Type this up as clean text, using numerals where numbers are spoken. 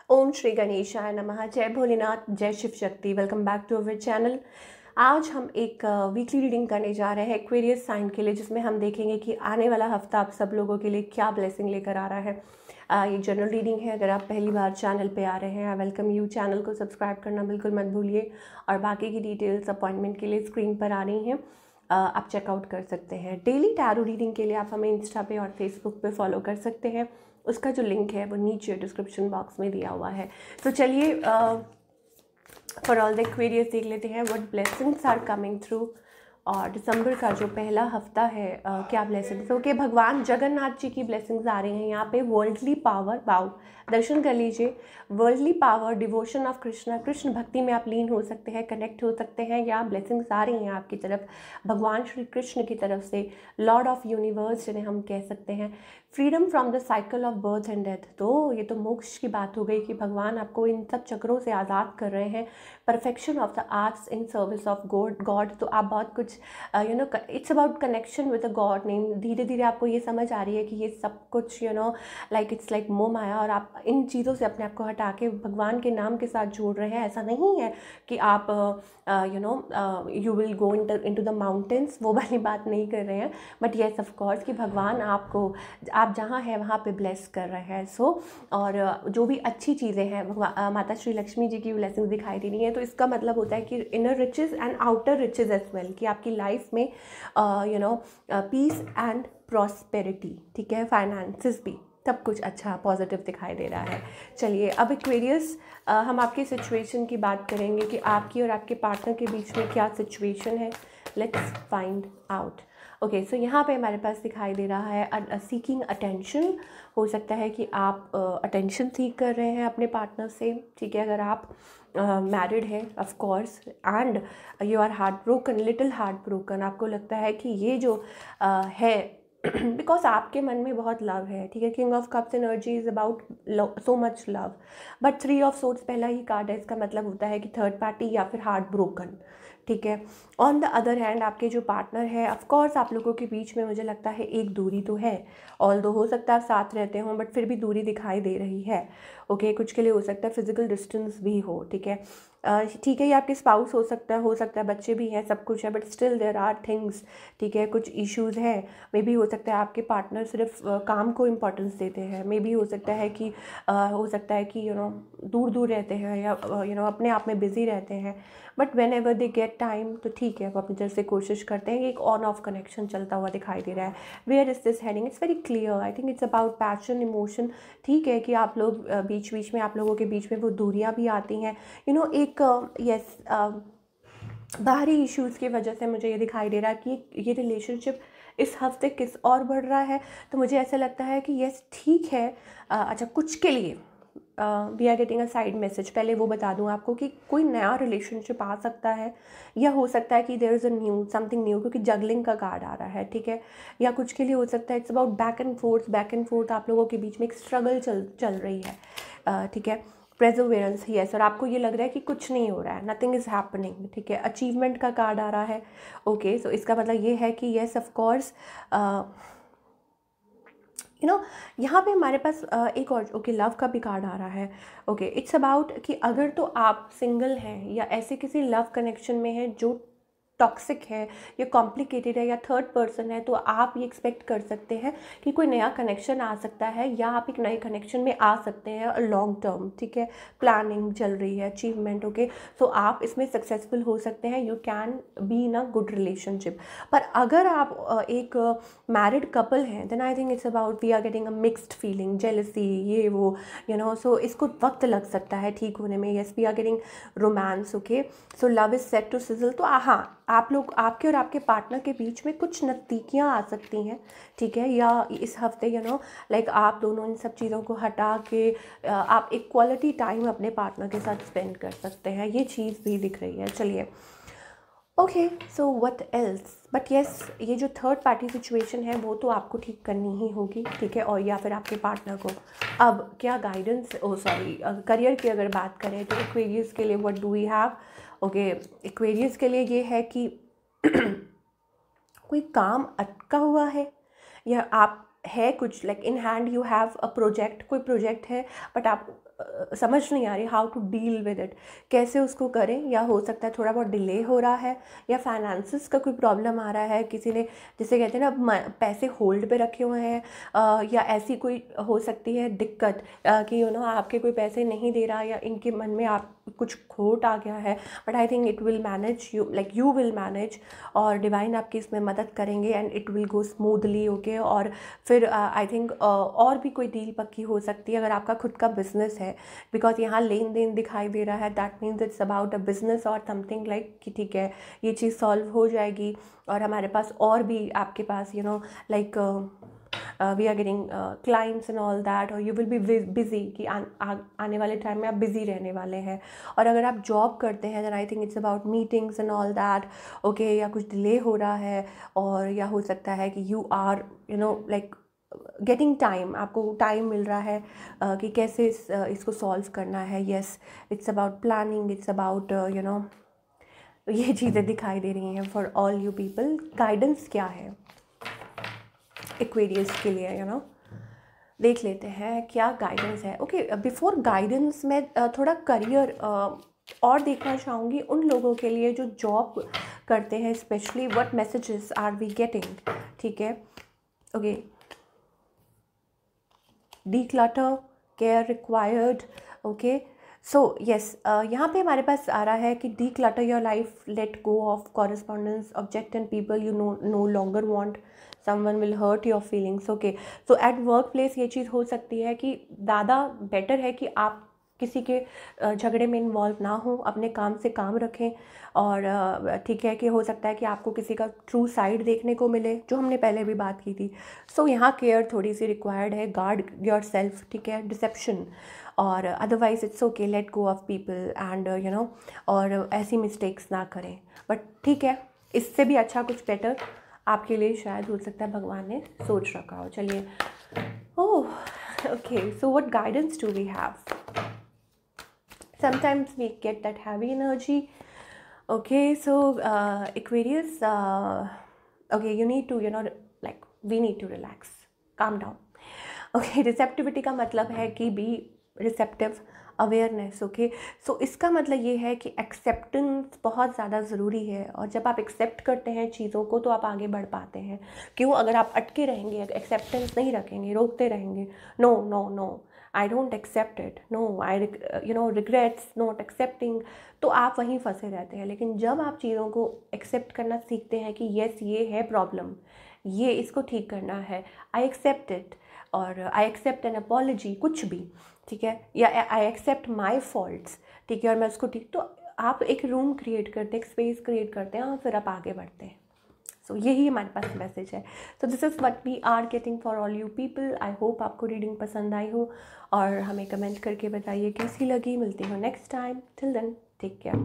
ओम श्री गणेशाय नमः। जय भोलेनाथ, जय Shiv Shakti. Welcome back to our channel. आज हम एक वीकली रीडिंग करने जा रहे हैं एक्वेरियस साइन के लिए, जिसमें हम देखेंगे कि आने वाला हफ्ता आप सब लोगों के लिए क्या ब्लेसिंग लेकर आ रहा है। ये जनरल रीडिंग है। अगर आप पहली बार चैनल पे आ रहे हैं, आई वेलकम यू। चैनल को सब्सक्राइब करना बिल्कुल मत भूलिए और बाकी की डिटेल्स अपॉइंटमेंट के लिए स्क्रीन पर आ रही हैं, आप चेकआउट कर सकते हैं। डेली टैरो रीडिंग के लिए आप हमें इंस्टा पे और फेसबुक पे फॉलो कर सकते हैं। उसका जो लिंक है वो नीचे डिस्क्रिप्शन बॉक्स में दिया हुआ है। तो चलिए फॉर ऑल द एक्वेरियस देख लेते हैं what blessings are coming through. और दिसंबर का जो पहला हफ्ता है क्या ब्लेसिंग्स। ओके, भगवान जगन्नाथ जी की ब्लेसिंग्स आ रही हैं यहाँ पे। वर्ल्डली पावर, वाओ, दर्शन कर लीजिए। Worldly power, devotion of Krishna, Krishna भक्ति में आप लीन हो सकते हैं, कनेक्ट हो सकते हैं, या ब्लेसिंग्स आ रही हैं आपकी तरफ भगवान श्री कृष्ण की तरफ से, लॉर्ड ऑफ यूनिवर्स जिन्हें हम कह सकते हैं। Freedom from the cycle of birth and death, तो ये तो मोक्ष की बात हो गई कि भगवान आपको इन सब चक्रों से आज़ाद कर रहे हैं। Perfection of the arts in service of God, तो आप बहुत कुछ it's about connection with the God name. धीरे धीरे आपको ये समझ आ रही है कि ये सब कुछ लाइक इट्स लाइक मोह माया, और आप इन चीज़ों से अपने आप को हटा के भगवान के नाम के साथ जोड़ रहे हैं। ऐसा नहीं है कि आप you will go into the mountains, वो वाली बात नहीं कर रहे हैं, बट येस ऑफ कोर्स कि भगवान आपको, आप जहाँ हैं वहाँ पे ब्लेस कर रहे हैं। और जो भी अच्छी चीज़ें हैं, माता श्री लक्ष्मी जी की ब्लेसिंग दिखाई दे रही है। तो इसका मतलब होता है कि inner riches and outer riches as well, कि आपकी लाइफ में पीस एंड प्रॉस्पेरिटी, ठीक है, फाइनेंसिस भी, सब कुछ अच्छा पॉजिटिव दिखाई दे रहा है। चलिए अब एक्वेरियस, हम आपकी सिचुएशन की बात करेंगे कि आपकी और आपके पार्टनर के बीच में क्या सिचुएशन है। Let's find out. ओके, सो यहाँ पे हमारे पास दिखाई दे रहा है सीकिंग अटेंशन। हो सकता है कि आप अटेंशन सीख कर रहे हैं अपने पार्टनर से, ठीक है। अगर आप मैरिड है of course, and you are heart broken, little heart broken, आपको लगता है कि ये जो है बिकॉज आपके मन में बहुत लव है, ठीक है। King of cups energy is about so much love, but three of swords पहला ही कार्ड है, इसका मतलब होता है कि थर्ड पार्टी या फिर हार्ट ब्रोकन, ठीक है। ऑन द अदर हैंड आपके जो पार्टनर है, ऑफ कोर्स आप लोगों के बीच में मुझे लगता है एक दूरी तो है, ऑल्दो हो सकता है आप साथ रहते हों, बट फिर भी दूरी दिखाई दे रही है। ओके, कुछ के लिए हो सकता है फिजिकल डिस्टेंस भी हो, ठीक है। ठीक है, ये आपके स्पाउस हो सकता है बच्चे भी हैं, सब कुछ है, but still there are things, ठीक है, कुछ इश्यूज़ हैं। मे बी हो सकता है आपके पार्टनर सिर्फ काम को इम्पोर्टेंस देते हैं, मे बी हो सकता है कि दूर दूर रहते हैं, या अपने आप में बिज़ी रहते हैं, but when ever they get time तो ठीक है, वो अपनी तरफ से कोशिश करते हैं। एक ऑन ऑफ कनेक्शन चलता हुआ दिखाई दे रहा है। Where is this heading, it's very clear, I think it's about passion, emotion. ठीक है कि आप लोग बीच बीच में, आप लोगों के बीच में वो दूरियां भी आती हैं, एक यस बाहरी इश्यूज़ की वजह से मुझे ये दिखाई दे रहा है कि ये रिलेशनशिप इस हफ्ते किस और बढ़ रहा है। तो मुझे ऐसा लगता है कि यस ठीक है, अच्छा कुछ के लिए we are getting a side message. पहले वो बता दूं आपको कि कोई नया रिलेशनशिप आ सकता है, या हो सकता है कि there is a new something new, क्योंकि जगलिंग का कार्ड आ रहा है, ठीक है। या कुछ के लिए हो सकता है it's about back and fourth, आप लोगों के बीच में एक स्ट्रगल चल रही है, ठीक है। प्रेजोवेरेंस, यस, और आपको ये लग रहा है कि कुछ नहीं हो रहा है, नथिंग इज़ हैपनिंग, ठीक है। अचीवमेंट का कार्ड आ रहा है। ओके, सो इसका मतलब ये है कि यस ऑफ कोर्स यहाँ पे हमारे पास एक और, ओके, लव का भी कार्ड आ रहा है। ओके, इट्स अबाउट कि अगर तो आप सिंगल हैं या ऐसे किसी लव कनेक्शन में हैं जो टॉक्सिक है या कॉम्प्लिकेटेड है या थर्ड पर्सन है, तो आप ये एक्सपेक्ट कर सकते हैं कि कोई नया कनेक्शन आ सकता है, या आप एक नए कनेक्शन में आ सकते हैं लॉन्ग टर्म, ठीक है। प्लानिंग चल रही है, अचीवमेंट, ओके, सो आप इसमें सक्सेसफुल हो सकते हैं, you can be in a good relationship. पर अगर आप एक मैरिड कपल हैं, then I think it's about we are getting a mixed feeling, jealousy, ये वो, सो इसको वक्त लग सकता है ठीक होने में। Yes, we are getting romance, okay, so love is set to sizzle. तो हाँ, आप लोग, आपके और आपके पार्टनर के बीच में कुछ नज़दीकियाँ आ सकती हैं, ठीक है। या इस हफ्ते लाइक आप दोनों इन सब चीज़ों को हटा के आप एक क्वालिटी टाइम अपने पार्टनर के साथ स्पेंड कर सकते हैं, ये चीज़ भी दिख रही है। चलिए, okay, so what else, but yes, ये जो थर्ड पार्टी सिचुएशन है वो तो आपको ठीक करनी ही होगी, ठीक है, और या फिर आपके पार्टनर को। अब क्या गाइडेंस, करियर की अगर बात करें तो एक्वेरियस के लिए what do we have. Okay, Aquarius के लिए ये है कि कोई काम अटका हुआ है, या आप है कुछ like in hand you have a project, कोई प्रोजेक्ट है, बट आप समझ नहीं आ रही how to deal with it, कैसे उसको करें। या हो सकता है थोड़ा बहुत डिले हो रहा है, या फाइनेंसिस का कोई प्रॉब्लम आ रहा है, किसी ने जिसे कहते हैं ना पैसे होल्ड पे रखे हुए हैं, या ऐसी कोई हो सकती है दिक्कत कि आपके कोई पैसे नहीं दे रहा, या इनके मन में आप कुछ खोट आ गया है। But I think it will manage, you will manage, और डिवाइन आपकी इसमें मदद करेंगे and it will go smoothly. Okay, और फिर आई थिंक और भी कोई डील पक्की हो सकती है अगर आपका खुद का बिजनेस है, बिकॉज यहाँ लेन देन दिखाई दे रहा है। That means it's about a business और समथिंग लाइक कि ठीक है ये चीज़ सॉल्व हो जाएगी, और हमारे पास और भी आपके पास like we are getting clients and all that, और यू विल बी बिजी कि आने वाले टाइम में आप बिजी रहने वाले हैं। और अगर आप जॉब करते हैं then I think it's about meetings and all that. Okay, या कुछ डिले हो रहा है, और या हो सकता है कि you are like getting time, आपको टाइम मिल रहा है कि कैसे इसको सॉल्व करना है। Yes, it's about planning, it's about ये चीज़ें दिखाई दे रही हैं for all you people. Guidance क्या है एक्वेरियस के लिए, देख लेते हैं क्या गाइडेंस है। ओके, बिफोर गाइडेंस मैं थोड़ा करियर और देखना चाहूँगी उन लोगों के लिए जो जॉब करते हैं, specially what messages are we getting. ठीक है, okay, declutter, care required. Okay, so yes, यहाँ पे हमारे पास आ रहा है कि declutter your life, let go of correspondence, object and people you no longer want, someone will hurt your feelings. Okay, so at work place ये चीज़ हो सकती है कि ज़्यादा बेटर है कि आप किसी के झगड़े में इन्वॉल्व ना हो, अपने काम से काम रखें। और ठीक है कि हो सकता है कि आपको किसी का ट्रू साइड देखने को मिले, जो हमने पहले भी बात की थी। सो यहाँ केयर थोड़ी सी रिक्वायर्ड है, गार्ड योर सेल्फ। ठीक है, डिसेप्शन, और otherwise it's okay, let go of people and और ऐसी मिस्टेक्स ना करें। बट ठीक है, इससे भी अच्छा कुछ बेटर आपके लिए शायद हो सकता है भगवान ने सोच रखा हो। चलिए, oh okay, so what guidance do we have? Sometimes we get that heavy energy. Okay, so Aquarius, okay, you need to like we need to relax, calm down. Okay, receptivity का मतलब है कि be receptive, अवेयरनेस। ओके, सो इसका मतलब ये है कि acceptance बहुत ज़्यादा ज़रूरी है, और जब आप एक्सेप्ट करते हैं चीज़ों को तो आप आगे बढ़ पाते हैं। क्यों? अगर आप अटके रहेंगे, एक्सेप्टेंस नहीं रखेंगे, रोकते रहेंगे, no no no I don't accept it, no I regrets not accepting, तो आप वहीं फंसे रहते हैं। लेकिन जब आप चीज़ों को एक्सेप्ट करना सीखते हैं कि येस ये है प्रॉब्लम, ये इसको ठीक करना है, आई एक्सेप्ट इट, और आई एक्सेप्ट एन अपॉलजी, कुछ भी, ठीक है, या आई एक्सेप्ट माई फॉल्ट्स, ठीक है, और मैं उसको ठीक, तो आप एक रूम क्रिएट करते हैं, एक स्पेस क्रिएट करते हैं, और फिर आप आगे बढ़ते हैं। सो यही हमारे पास मैसेज है। So this is what we are getting for all you people. I hope आपको रीडिंग पसंद आई हो, और हमें कमेंट करके बताइए कैसी लगी। मिलती हो next time, till then take care.